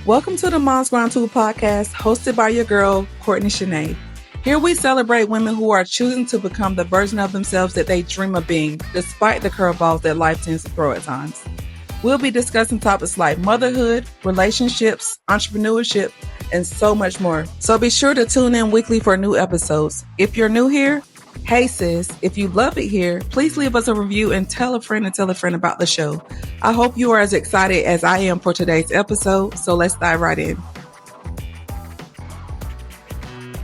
Welcome to the Mom's Ground Tool podcast, hosted by your girl, Courtney Shanae. Here we celebrate women who are choosing to become the version of themselves that they dream of being, despite the curveballs that life tends to throw at times. We'll be discussing topics like motherhood, relationships, entrepreneurship, and so much more. So be sure to tune in weekly for new episodes. If you're new here, hey sis, if you love it here, please leave us a review and tell a friend about the show. I hope you are as excited as I am for today's episode, so let's dive right in.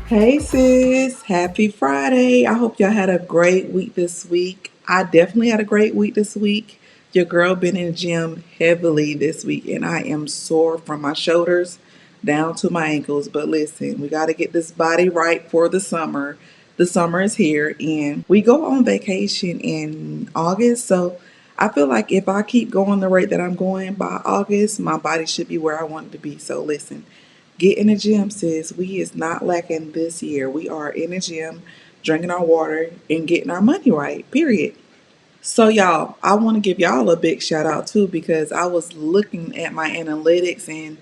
Hey sis, happy Friday. I hope y'all had a great week this week. I definitely had a great week this week. Your girl been in the gym heavily this week and I am sore from my shoulders down to my ankles. But listen, we got to get this body right for the summer. The summer is here and we go on vacation in August. So I feel like if I keep going the rate that I'm going by August, my body should be where I want it to be. So listen, get in the gym, sis. We is not lacking this year. We are in the gym, drinking our water and getting our money right, period. So, y'all, I want to give y'all a big shout out too because I was looking at my analytics and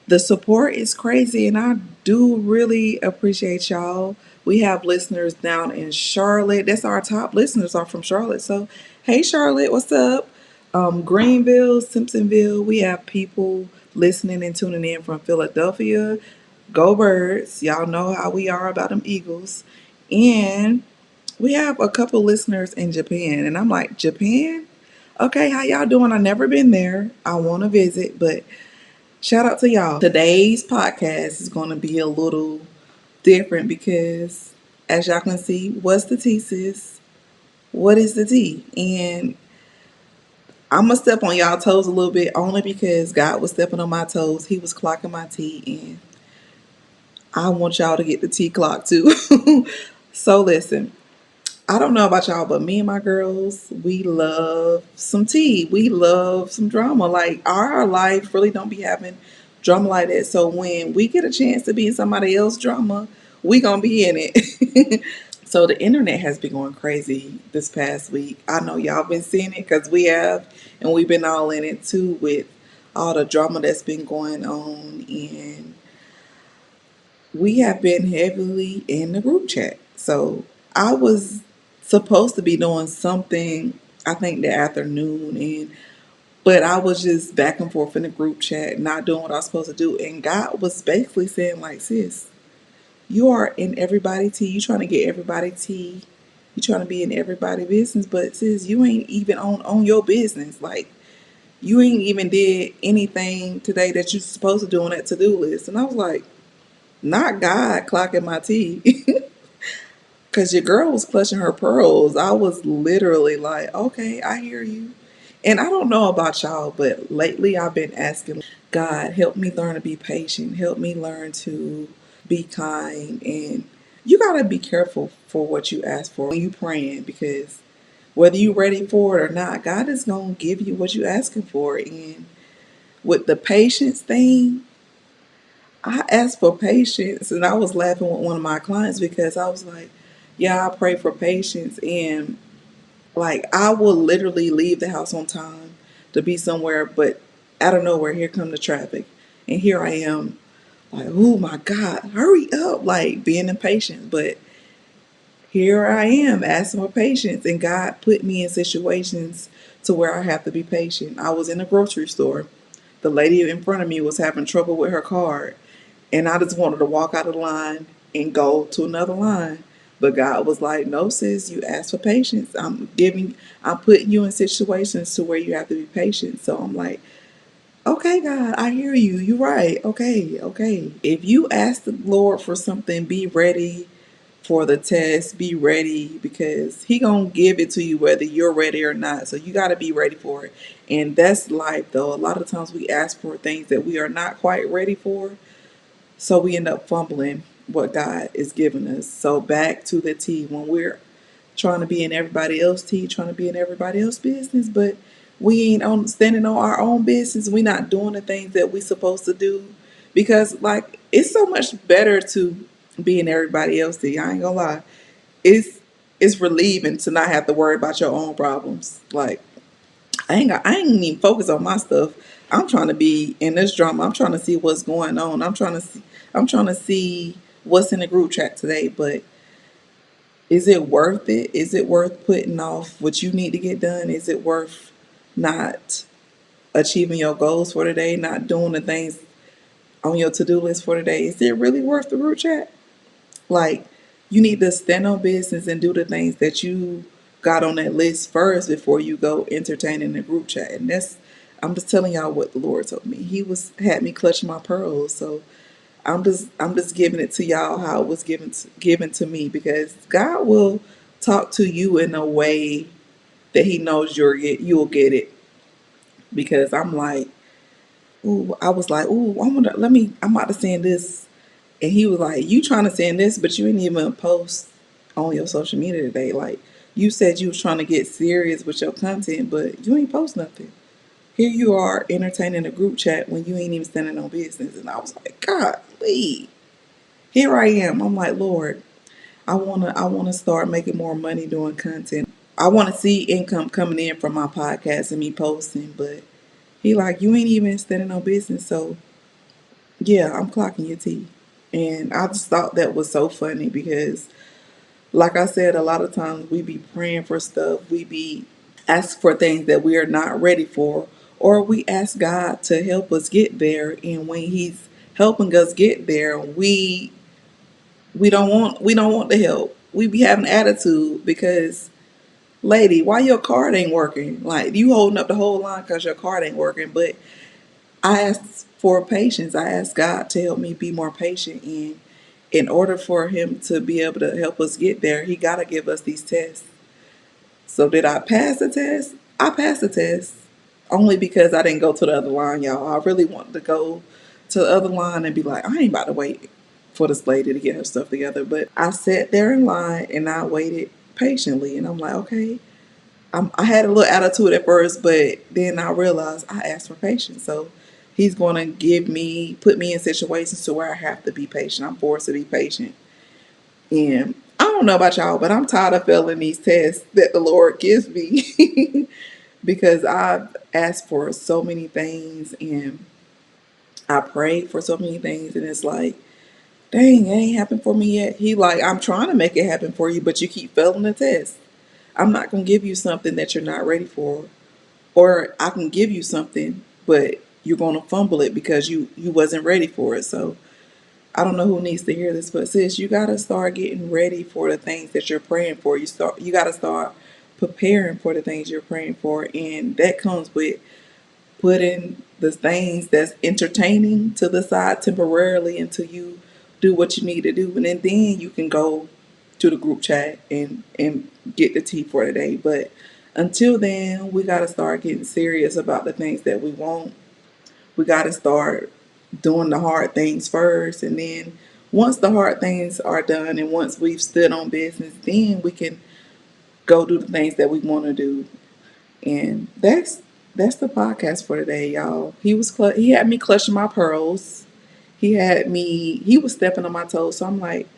the support is crazy, and I do really appreciate y'all. We have listeners down in Charlotte. That's our top listeners are from Charlotte. So, hey, Charlotte, what's up? Greenville, Simpsonville. We have people listening and tuning in from Philadelphia. Go Birds. Y'all know how we are about them Eagles. And we have a couple listeners in Japan. And I'm like, Japan? Okay, how y'all doing? I've never been there. I want to visit, but shout out to y'all. Today's podcast is going to be a little different because, as y'all can see, what's the tea, sis? What is the tea? And I'm going to step on y'all toes a little bit only because God was stepping on my toes. He was clocking my tea, and I want y'all to get the tea clock too. So, listen, I don't know about y'all, but me and my girls, we love some tea. We love some drama. Like our life really don't be having drama like that. So when we get a chance to be in somebody else's drama, we gonna be in it. So the internet has been going crazy this past week. I know y'all been seeing it because we have, and we've been all in it too with all the drama that's been going on, and we have been heavily in the group chat. So I was supposed to be doing something, I think the afternoon, and but I was just back and forth in the group chat, not doing what I was supposed to do. And God was basically saying, like, sis, you are in everybody tea. You trying to get everybody tea. You trying to be in everybody business, but sis, you ain't even on your business. Like you ain't even did anything today that you supposed to do on that to-do list. And I was like, not God clocking my tea. Because your girl was clutching her pearls. I was literally like, okay, I hear you. And I don't know about y'all, but lately I've been asking God, help me learn to be patient. Help me learn to be kind. And you got to be careful for what you ask for when you praying because whether you're ready for it or not, God is going to give you what you're asking for. And with the patience thing, I asked for patience, and I was laughing with one of my clients because I was like, yeah, I pray for patience. And like, I will literally leave the house on time to be somewhere, but out of nowhere, here come the traffic. And here I am, like, oh my God, hurry up, like being impatient. But here I am asking for patience, and God put me in situations to where I have to be patient. I was in a grocery store. The lady in front of me was having trouble with her card, and I just wanted to walk out of the line and go to another line. But God was like, no, sis, you asked for patience. I'm putting you in situations to where you have to be patient. So I'm like, okay, God, I hear you. You're right. Okay, okay. If you ask the Lord for something, be ready for the test. Be ready because He gonna give it to you whether you're ready or not. So you gotta be ready for it. And that's life, though. A lot of times we ask for things that we are not quite ready for, so we end up fumbling what God is giving us. So back to the T when we're trying to be in everybody else's tea, trying to be in everybody else's business, but we ain't on standing on our own business. We not doing the things that we supposed to do because like it's so much better to be in everybody else's tea. I ain't gonna lie, it's it's relieving to not have to worry about your own problems. Like I ain't even focus on my stuff. I'm trying to be in this drama. I'm trying to see what's going on. I'm trying to see what's in the group chat today. But is it worth it? Is it worth putting off what you need to get done? Is it worth not achieving your goals for today, not doing the things on your to do list for today? Is it really worth the group chat? Like, you need to stand on business and do the things that you got on that list first before you go entertaining the group chat. And that's, I'm just telling y'all what the Lord told me. He was had me clutching my pearls. So I'm just giving it to y'all how it was given to me, because God will talk to you in a way that He knows you'll get it. Because I'm like, ooh, I was like, ooh, I'm about to send this. And he was like, you trying to send this, but you didn't even post on your social media today. Like, you said you was trying to get serious with your content, but you ain't post nothing. Here you are entertaining a group chat when you ain't even standing on business. And I was like, God, please. Here I am. I'm like, Lord, I wanna start making more money doing content. I wanna see income coming in from my podcast and me posting, but he like, you ain't even standing on business, so yeah, I'm clocking your T. And I just thought that was so funny because, like I said, a lot of times we be praying for stuff, we be ask for things that we are not ready for, or we ask God to help us get there. And when He's helping us get there, we don't want the help. We be having attitude because, lady, why your card ain't working? Like, you holding up the whole line because your card ain't working. But I asked for patience. I asked God to help me be more patient. And in order for Him to be able to help us get there, He got to give us these tests. So did I pass the test? I passed the test. Only because I didn't go to the other line, y'all. I really wanted to go to the other line and be like, I ain't about to wait for this lady to get her stuff together. But I sat there in line and I waited patiently. And I'm like, okay. I had a little attitude at first, but then I realized I asked for patience. So He's going to put me in situations to where I have to be patient. I'm forced to be patient. And I don't know about y'all, but I'm tired of failing these tests that the Lord gives me because I've asked for so many things and I prayed for so many things, and it's like, dang, it ain't happened for me yet. He like, I'm trying to make it happen for you, but you keep failing the test. I'm not gonna give you something that you're not ready for, or I can give you something, but you're gonna fumble it because you wasn't ready for it. So I don't know who needs to hear this, but sis, you gotta start getting ready for the things that you're praying for. You gotta start preparing for the things you're praying for, and that comes with putting the things that's entertaining to the side temporarily until you do what you need to do, and then you can go to the group chat and get the tea for the day. But until then, we gotta start getting serious about the things that we want. We gotta start doing the hard things first, and then once the hard things are done and once we've stood on business, then we can go do the things that we want to do. And that's the podcast for today, y'all. He had me clutching my pearls. He was stepping on my toes. So I'm like,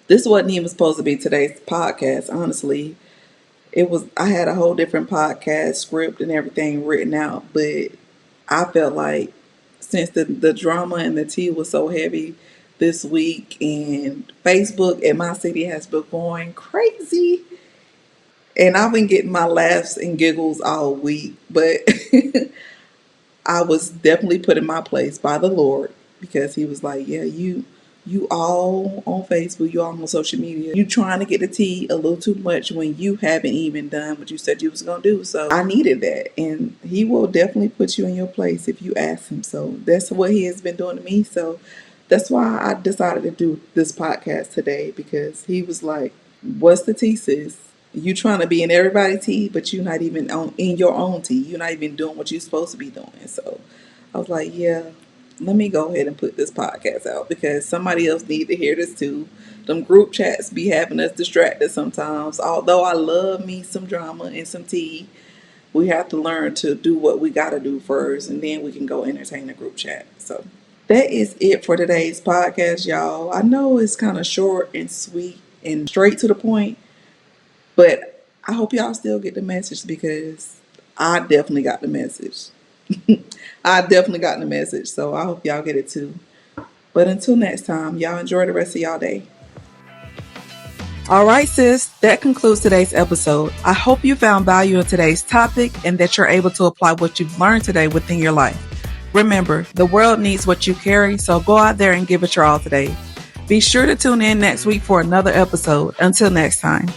this wasn't even supposed to be today's podcast, honestly. I had a whole different podcast script and everything written out, but I felt like since the drama and the tea was so heavy this week, and Facebook in my city has been going crazy, and I've been getting my laughs and giggles all week, but I was definitely put in my place by the Lord, because He was like, yeah, you all on Facebook, you all on social media, you trying to get the tea a little too much when you haven't even done what you said you was gonna do. So I needed that, and He will definitely put you in your place if you ask Him. So that's what He has been doing to me. So that's why I decided to do this podcast today, because He was like, what's the tea, sis? You trying to be in everybody's tea, but you're not even in your own tea. You're not even doing what you're supposed to be doing. So I was like, yeah, let me go ahead and put this podcast out, because somebody else need to hear this too. Them group chats be having us distracted sometimes. Although I love me some drama and some tea, we have to learn to do what we got to do first, and then we can go entertain the group chat. So that is it for today's podcast, y'all. I know it's kind of short and sweet and straight to the point, but I hope y'all still get the message, because I definitely got the message. I definitely got the message, so I hope y'all get it too. But until next time, y'all enjoy the rest of y'all day. All right, sis, that concludes today's episode. I hope you found value in today's topic and that you're able to apply what you've learned today within your life. Remember, the world needs what you carry, so go out there and give it your all today. Be sure to tune in next week for another episode. Until next time.